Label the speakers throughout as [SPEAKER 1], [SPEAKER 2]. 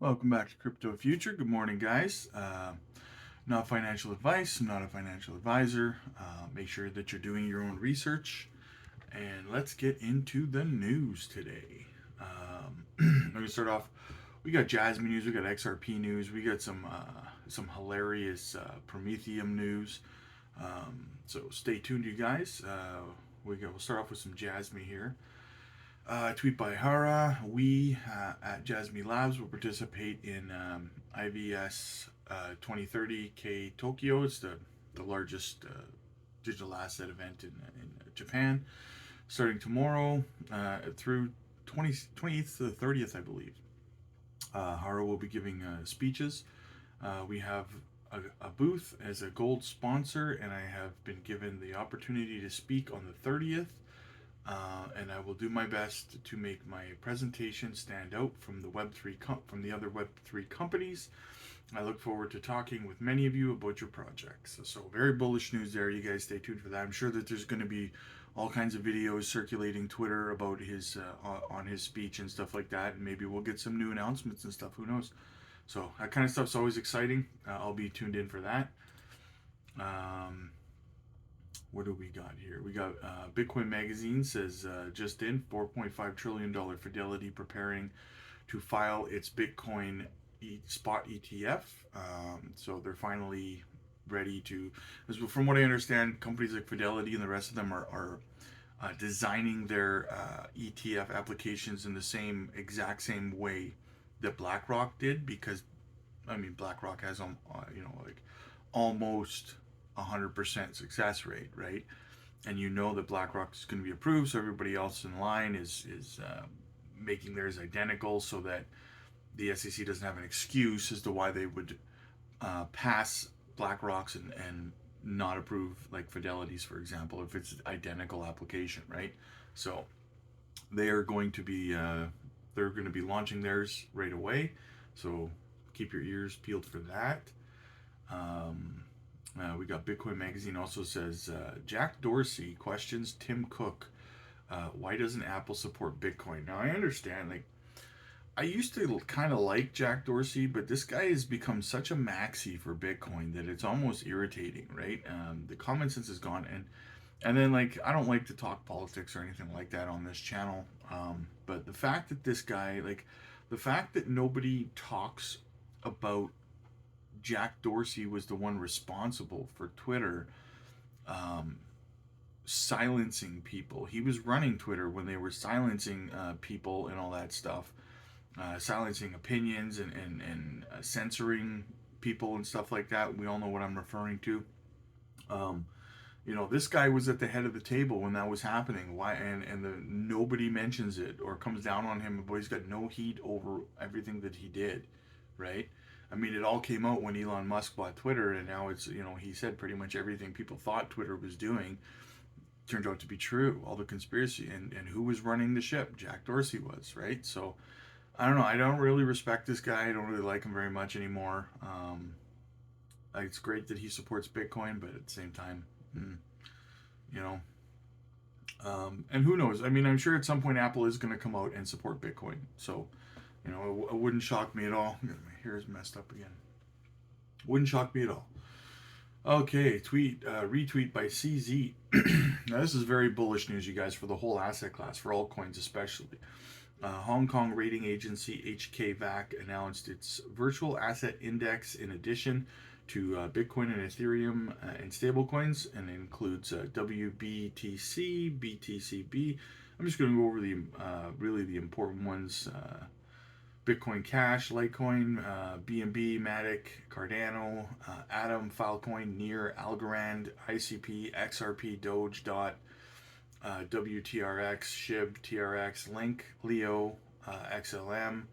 [SPEAKER 1] Welcome back to Crypto Future. Good morning, guys. Not financial advice. I'm not a financial advisor. Make sure that you're doing your own research. And let's get into the news today. I'm going to start off. We got Jasmine news. We got XRP news. We got some hilarious Prometheum news. So stay tuned, you guys. We'll start off with some Jasmine here. Tweet by Hara. We at Jasmine Labs will participate in IVS 2030 K Tokyo. It's the largest digital asset event in Japan, starting tomorrow through 20th to the 30th, I believe. Hara will be giving speeches. We have a booth as a gold sponsor, and I have been given the opportunity to speak on the 30th. And I will do my best to make my presentation stand out from the other Web3 companies. I look forward to talking with many of you about your projects. So very bullish news there. You guys stay tuned for that. I'm sure that there's going to be all kinds of videos circulating Twitter about his on his speech and stuff like that. And maybe we'll get some new announcements and stuff. Who knows? So that kind of stuff's always exciting. I'll be tuned in for that. What do we got here? We got Bitcoin Magazine says just in $4.5 trillion Fidelity preparing to file its Bitcoin spot ETF. So they're finally ready to, from what I understand, companies like Fidelity and the rest of them are designing their ETF applications in the exact same way that BlackRock did, because BlackRock has like almost 100% success rate, right? And you know that BlackRock is going to be approved, so everybody else in line is making theirs identical, so that the SEC doesn't have an excuse as to why they would pass BlackRock's and not approve like Fidelity's, for example, if it's identical application, right? So they are going to be launching theirs right away. So keep your ears peeled for that. We got Bitcoin Magazine also says Jack Dorsey questions Tim Cook. Why doesn't Apple support Bitcoin? Now I understand, like, I used to kind of like Jack Dorsey, but this guy has become such a maxi for Bitcoin that it's almost irritating, right? The common sense is gone, and then, like, I don't like to talk politics or anything like that on this channel, but the fact that this guy, like, the fact that nobody talks about Jack Dorsey was the one responsible for Twitter silencing people. He was running Twitter when they were silencing people and all that stuff, silencing opinions and censoring people and stuff like that. We all know what I'm referring to. This guy was at the head of the table when that was happening. Why? Nobody mentions it or comes down on him, but he's got no heat over everything that he did, right? I mean, it all came out when Elon Musk bought Twitter, and now it's, he said pretty much everything people thought Twitter was doing turned out to be true. All the conspiracy, and who was running the ship? Jack Dorsey was, right? So I don't know. I don't really respect this guy. I don't really like him very much anymore. It's great that he supports Bitcoin, but at the same time, you know. And who knows? I mean, I'm sure at some point Apple is going to come out and support Bitcoin. So, it wouldn't shock me at all. My hair is messed up again. Wouldn't shock me at all. Okay, retweet by CZ. Now, this is very bullish news, you guys, for the whole asset class, for altcoins especially. Hong Kong rating agency HKVAC announced its virtual asset index in addition to Bitcoin and Ethereum and stablecoins, and it includes WBTC, BTCB. I'm just going to go over the really the important ones. Bitcoin Cash, Litecoin, BNB, Matic, Cardano, Atom, Filecoin, Near, Algorand, ICP, XRP, Doge, DOT, WTRX, SHIB, TRX, Link, Leo, XLM,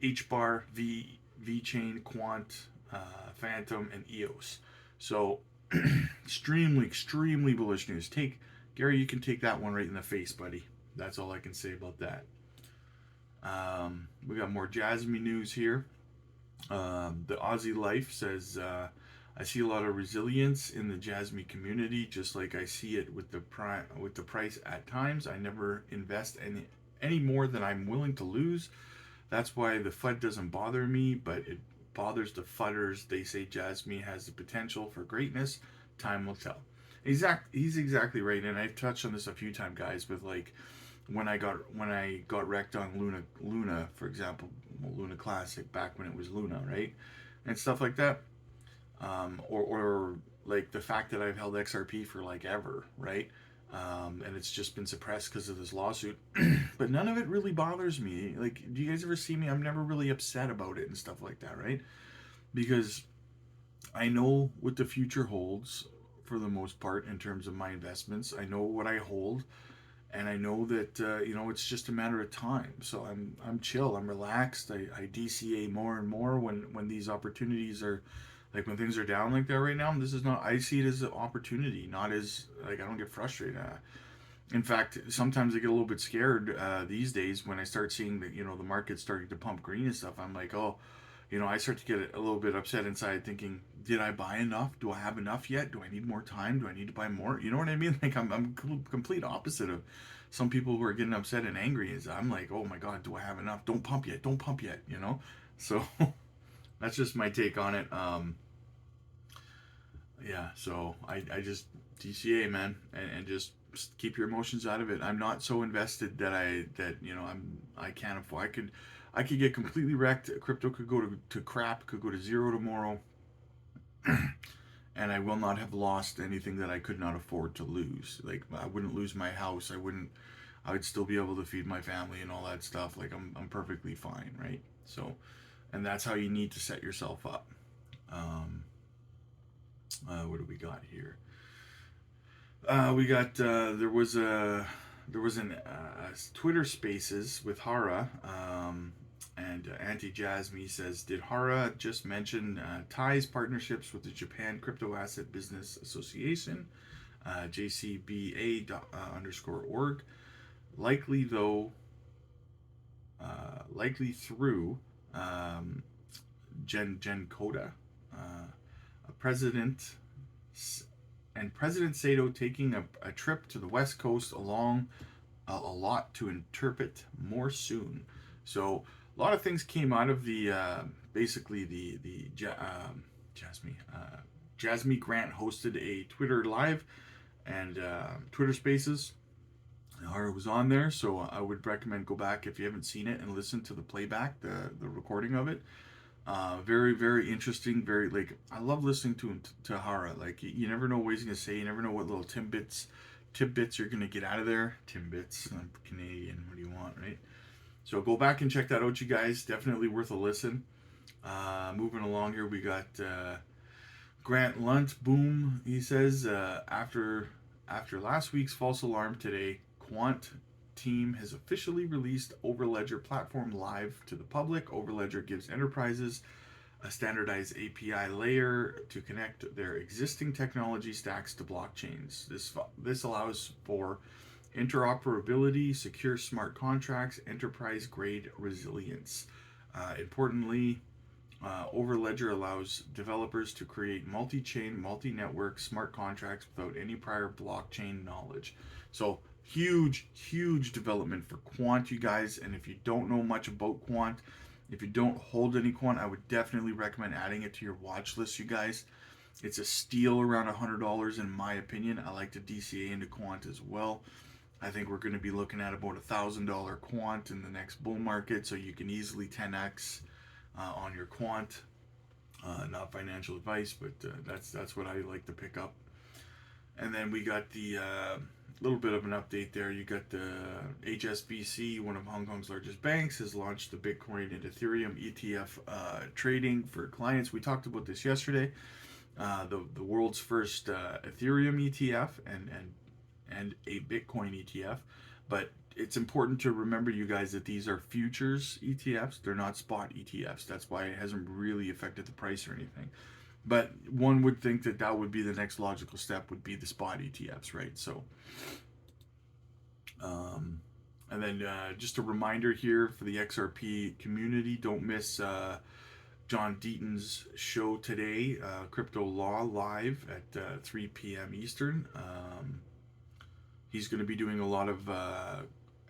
[SPEAKER 1] HBAR, VChain, Quant, Phantom, and EOS. So extremely bullish news. Gary, you can take that one right in the face, buddy. That's all I can say about that. We got more Jasmine news here. The Aussie Life says, I see a lot of resilience in the Jasmine community, just like I see it with the price at times. I never invest any more than I'm willing to lose. That's why the FUD doesn't bother me, but it bothers the FUDders. They say Jasmine has the potential for greatness. Time will tell. He's exactly right, and I've touched on this a few times, guys. With like when I got wrecked on Luna, for example, Luna Classic back when it was Luna, right, and stuff like that. Or like the fact that I've held XRP for like ever, right? And it's just been suppressed because of this lawsuit. But none of it really bothers me. Like, do you guys ever see me? I'm never really upset about it and stuff like that, right? Because I know what the future holds for the most part in terms of my investments. I know what I hold, and I know that it's just a matter of time. So I'm chill. I'm relaxed. I DCA more and more when these opportunities are like when things are down like that right now. This is not. I see it as an opportunity, not as like I don't get frustrated. In fact, sometimes I get a little bit scared these days when I start seeing that the market's starting to pump green and stuff. I'm like, oh, I start to get a little bit upset inside, thinking, did I buy enough? Do I have enough yet? Do I need more time? Do I need to buy more? You know what I mean? Like I'm complete opposite of some people who are getting upset and angry. Is I'm like, oh my god, do I have enough? Don't pump yet. Don't pump yet. So that's just my take on it. Yeah. So I just DCA, man, and just keep your emotions out of it. I'm not so invested I can't afford. I could get completely wrecked. Crypto could go to crap. Could go to zero tomorrow. And I will not have lost anything that I could not afford to lose. Like I wouldn't lose my house. I would still be able to feed my family and all that stuff. Like I'm perfectly fine, right? So, and that's how you need to set yourself up. Um, what do we got here? We got there was an Twitter Spaces with Hara, and Anti Jasmine says, did Hara just mention ties partnerships with the Japan Crypto Asset Business Association, JCBA Likely though, likely through um, Gen Coda, President and President Sato taking a trip to the West Coast along a lot to interpret more soon. So a lot of things came out of the basically the Jasmine Jasmine Grant hosted a Twitter live and Twitter Spaces. Hara was on there, so I would recommend go back if you haven't seen it and listen to the playback, the recording of it. Very very interesting. Very like I love listening to him to Hara. Like you never know what he's gonna say. You never know what little tidbits you're gonna get out of there. Timbits. I'm Canadian. What do you want, right? So go back and check that out, you guys. Definitely worth a listen. Moving along here, we got Grant Lunt. Boom. He says after last week's false alarm today, Quant team has officially released Overledger platform live to the public. Overledger gives enterprises a standardized API layer to connect their existing technology stacks to blockchains. This allows for interoperability, secure smart contracts, enterprise grade resilience. Importantly, Overledger allows developers to create multi-chain, multi-network smart contracts without any prior blockchain knowledge. So huge development for Quant, you guys. And if you don't know much about Quant, if you don't hold any Quant, I would definitely recommend adding it to your watch list, you guys. It's a steal around $100 in my opinion. I like to DCA into Quant as well. I think we're going to be looking at about $1,000 Quant in the next bull market, so you can easily 10x on your Quant. Not financial advice, but that's what I like to pick up. And then we got the little bit of an update there. You got the HSBC, one of Hong Kong's largest banks, has launched the Bitcoin and Ethereum ETF trading for clients. We talked about this yesterday. The world's first Ethereum ETF and a Bitcoin ETF. But it's important to remember, you guys, that these are futures ETFs. They're not spot ETFs. That's why it hasn't really affected the price or anything. But one would think that would be the next logical step, would be the spot ETFs, right? So, and then just a reminder here for the XRP community, don't miss John Deaton's show today, Crypto Law Live at 3 p.m. Eastern. He's going to be doing a lot of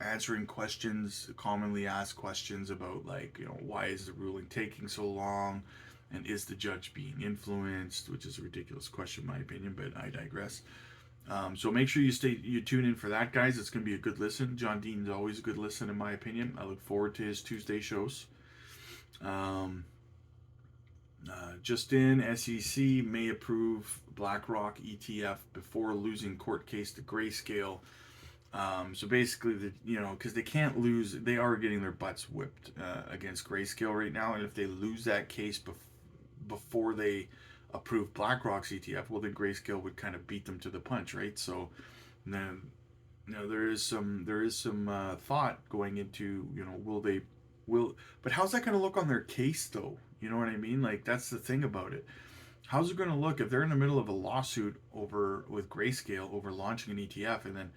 [SPEAKER 1] answering questions, commonly asked questions about, like, why is the ruling taking so long, and is the judge being influenced, which is a ridiculous question in my opinion, but I digress. So make sure you tune in for that, guys. It's going to be a good listen. John Deaton's always a good listen in my opinion. I look forward to his Tuesday shows. Um, just in, SEC may approve BlackRock ETF before losing court case to Grayscale. So basically, because they can't lose, they are getting their butts whipped against Grayscale right now, and if they lose that case before they approve BlackRock's ETF, well, then Grayscale would kind of beat them to the punch, right? So then, there is some thought going into, but how's that going to look on their case though? You know what I mean? Like, that's the thing about it. How's it going to look if they're in the middle of a lawsuit with Grayscale over launching an ETF, and then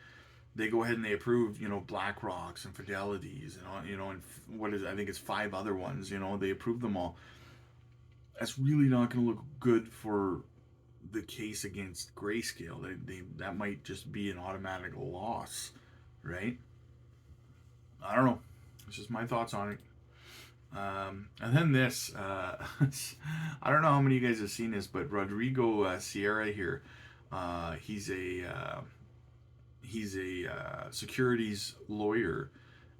[SPEAKER 1] they go ahead and they approve, BlackRocks and Fidelities and all, and what is it? I think it's 5 other ones. They approve them all. That's really not going to look good for the case against Grayscale. That might just be an automatic loss, right? I don't know. It's just my thoughts on it. And then this, I don't know how many of you guys have seen this, but Rodrigo Sierra here, he's a securities lawyer,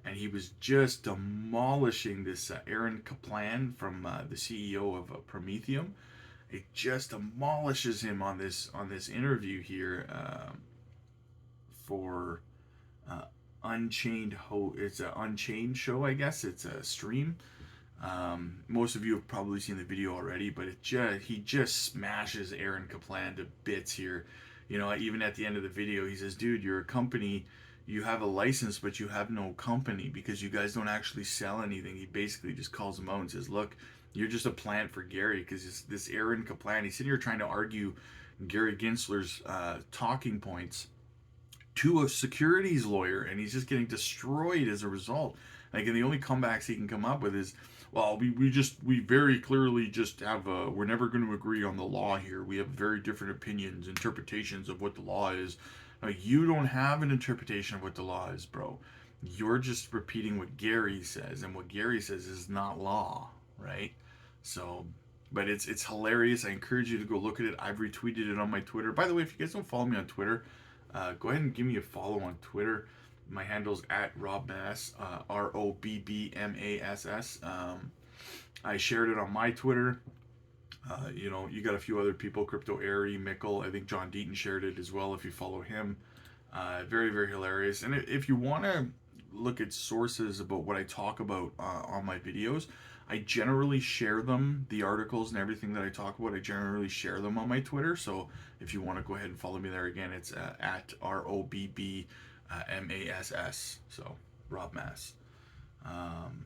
[SPEAKER 1] and he was just demolishing this Aaron Kaplan from the CEO of Prometheum. It just demolishes him on this interview here for Unchained. It's an Unchained show, I guess. It's a stream. Most of you have probably seen the video already, but he just smashes Aaron Kaplan to bits here. Even at the end of the video, he says, "Dude, you're a company. You have a license, but you have no company because you guys don't actually sell anything." He basically just calls him out and says, "Look, you're just a plant for Gary," because this Aaron Kaplan, he's sitting here trying to argue Gary Gensler's talking points to a securities lawyer, and he's just getting destroyed as a result. Like, and the only comebacks he can come up with is, well, we very clearly just have we're never going to agree on the law here. We have very different opinions, interpretations of what the law is. Like, you don't have an interpretation of what the law is, bro. You're just repeating what Gary says, and what Gary says is not law, right? So, but it's hilarious. I encourage you to go look at it. I've retweeted it on my Twitter. By the way, if you guys don't follow me on Twitter, go ahead and give me a follow on Twitter. My handle's at RobMass, ROBBMASS. I shared it on my Twitter. You got a few other people, Crypto Airy, Mickle. I think John Deaton shared it as well if you follow him. Very, very hilarious. And if you want to look at sources about what I talk about on my videos, I generally share them, the articles and everything that I talk about, I generally share them on my Twitter. So if you want to go ahead and follow me there, again, it's at ROBBMASS. So, Rob Mass. And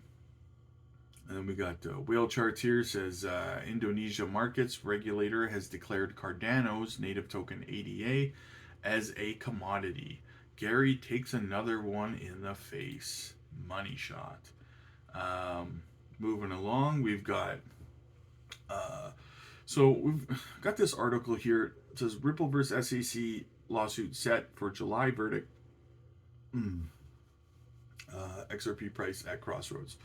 [SPEAKER 1] then we got whale charts here. Says Indonesia markets regulator has declared Cardano's native token ADA as a commodity. Gary takes another one in the face. Money shot. Moving along, we've got this article here. It says Ripple versus SEC lawsuit set for July verdict. XRP price at crossroads.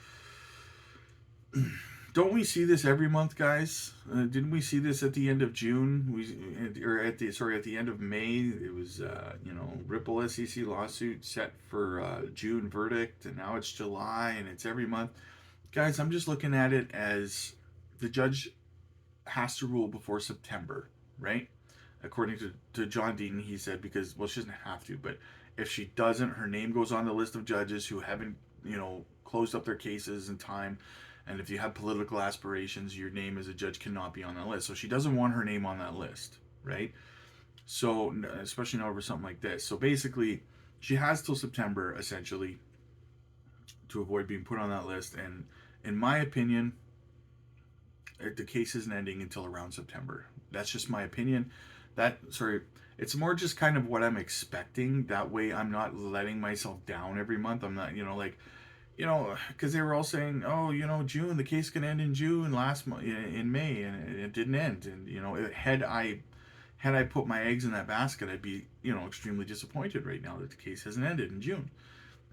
[SPEAKER 1] Don't we see this every month, guys? Didn't we see this at the end of June? At the end of May. It was Ripple SEC lawsuit set for June verdict, and now it's July, and it's every month. Guys, I'm just looking at it as the judge has to rule before September, right? According to John Deaton, he said, because, well, she doesn't have to, but if she doesn't, her name goes on the list of judges who haven't, closed up their cases in time. And if you have political aspirations, your name as a judge cannot be on that list. So she doesn't want her name on that list, right? So, especially not over something like this. So basically, she has till September, essentially, to avoid being put on that list. And in my opinion, the case isn't ending until around September. That's just my opinion. It's more just kind of what I'm expecting. That way I'm not letting myself down every month. I'm not, because they were all saying, oh, June, the case can end in June, last month, in May, and it didn't end. And, had I put my eggs in that basket, I'd be, extremely disappointed right now that the case hasn't ended in June.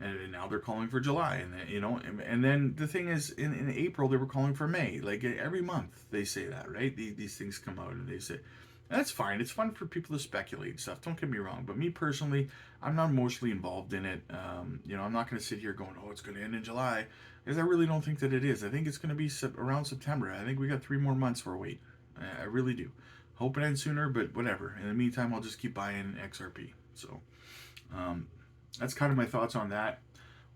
[SPEAKER 1] and now they're calling for July, and then, and then the thing is, in April they were calling for May. Like every month they say that, right? These things come out and they say, that's fine. It's fun for people to speculate and stuff. Don't get me wrong, but me personally, I'm not emotionally involved in it. I'm not going to sit here going, oh, it's going to end in July, because I really don't think that it is. I think it's going to be around September. I think we got 3 more months for a wait. I really do. Hope it ends sooner, but whatever. In the meantime, I'll just keep buying XRP. So um, that's kind of my thoughts on that.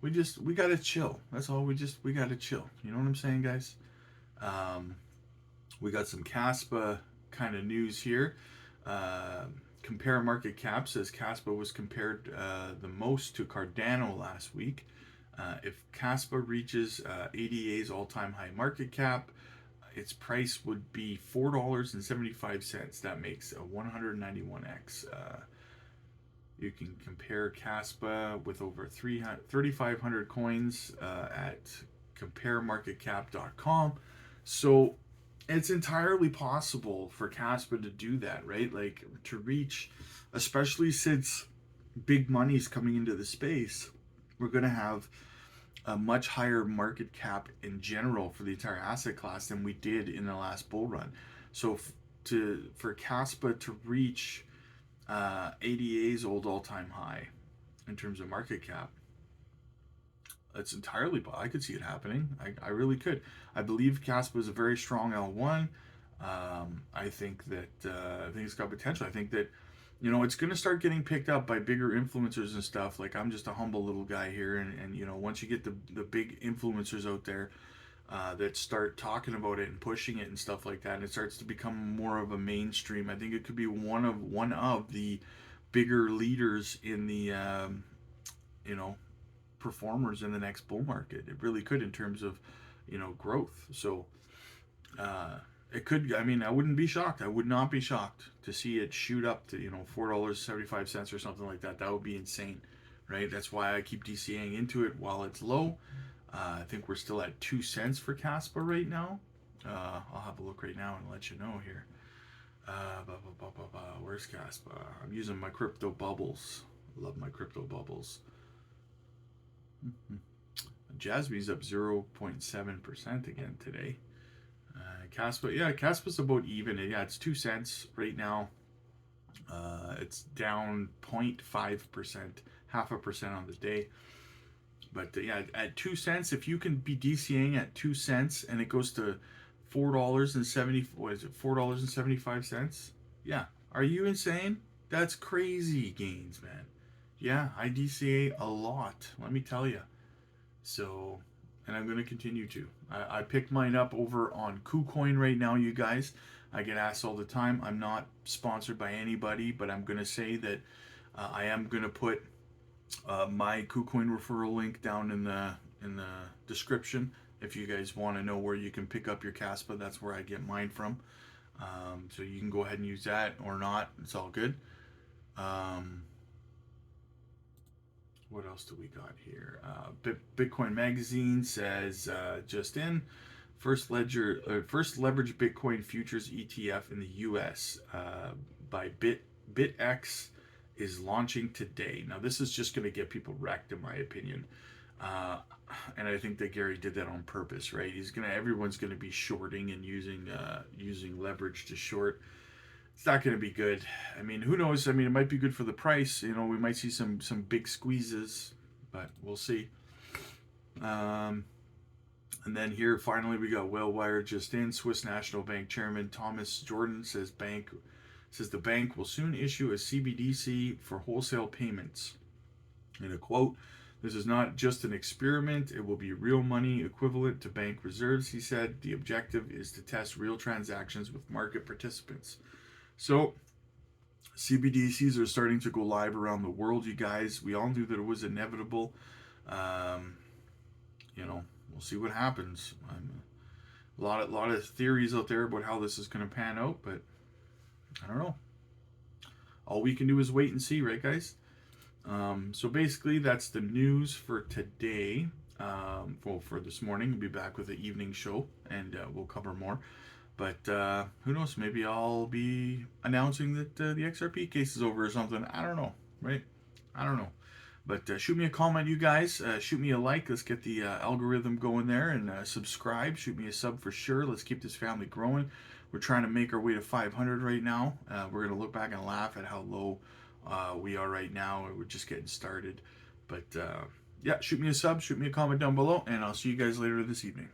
[SPEAKER 1] We gotta chill. That's all. We gotta chill. You know what I'm saying, guys? Um, we got some Caspa kind of news here. Compare market cap says Caspa was compared the most to Cardano last week. If Caspa reaches ADA's all-time high market cap, its price would be $4.75. That makes a 191x. You can compare Caspa with over 3,500 coins at comparemarketcap.com. So it's entirely possible for Caspa to do that, right? Like to reach, especially since big money's coming into the space, we're going to have a much higher market cap in general for the entire asset class than we did in the last bull run. So for Caspa to reach ADA's old all-time high in terms of market cap, it's entirely, I could see it happening. I really could. I believe Caspa is a very strong L1. I think it's got potential. I think that it's going to start getting picked up by bigger influencers and stuff. Like I'm just a humble little guy here, and once you get the big influencers out there that start talking about it and pushing it and stuff like that, and it starts to become more of a mainstream, I think it could be one of the bigger leaders in the performers in the next bull market. It really could, in terms of growth. So it could. I mean, I wouldn't be shocked. I would not be shocked to see it shoot up to $4.75 or something like that. That would be insane, right? That's why I keep DCAing into it while it's low. I think we're still at 2 cents for Caspa right now. I'll have a look right now and let you know here. Where's Caspa? I'm using my crypto bubbles. Love my crypto bubbles. Jasmy's up 0.7% again today. Caspa's about even. Yeah, it's 2 cents right now. It's down 0.5%, 0.5% on the day. But at 2 cents, if you can be DCAing at 2 cents and it goes to $4.75? Yeah. Are you insane? That's crazy gains, man. Yeah, I DCA a lot, let me tell you. So, and I'm going to continue to. I picked mine up over on KuCoin right now, you guys. I get asked all the time. I'm not sponsored by anybody, but I'm going to say that I am going to put my KuCoin referral link down in the description. If you guys want to know where you can pick up your Caspa, that's where I get mine from. So you can go ahead and use that or not. It's all good. What else do we got here? Bitcoin Magazine says just in first leverage Bitcoin futures ETF in the U.S. By BitX is launching today. Now this is just going to get people wrecked, in my opinion, and I think that Gary did that on purpose, right? Everyone's gonna be shorting and using leverage to short. It's not going to be good. I mean, who knows? I mean, it might be good for the price. We might see some big squeezes, but we'll see. And then here, finally, we got Whalewire just in. Swiss National Bank Chairman Thomas Jordan says the bank will soon issue a CBDC for wholesale payments. In a quote, "This is not just an experiment. It will be real money equivalent to bank reserves," he said. "The objective is to test real transactions with market participants." So, CBDCs are starting to go live around the world, you guys. We all knew that it was inevitable. We'll see what happens. A lot of theories out there about how this is going to pan out, but I don't know. All we can do is wait and see, right, guys? So basically, that's the news for today. For this morning, we'll be back with the evening show, and we'll cover more. But who knows? Maybe I'll be announcing that the XRP case is over or something. I don't know, right? I don't know. But shoot me a comment, you guys. Shoot me a like. Let's get the algorithm going there, and subscribe. Shoot me a sub for sure. Let's keep this family growing. We're trying to make our way to 500 right now. We're going to look back and laugh at how low we are right now. We're just getting started. But yeah, shoot me a sub, shoot me a comment down below, and I'll see you guys later this evening.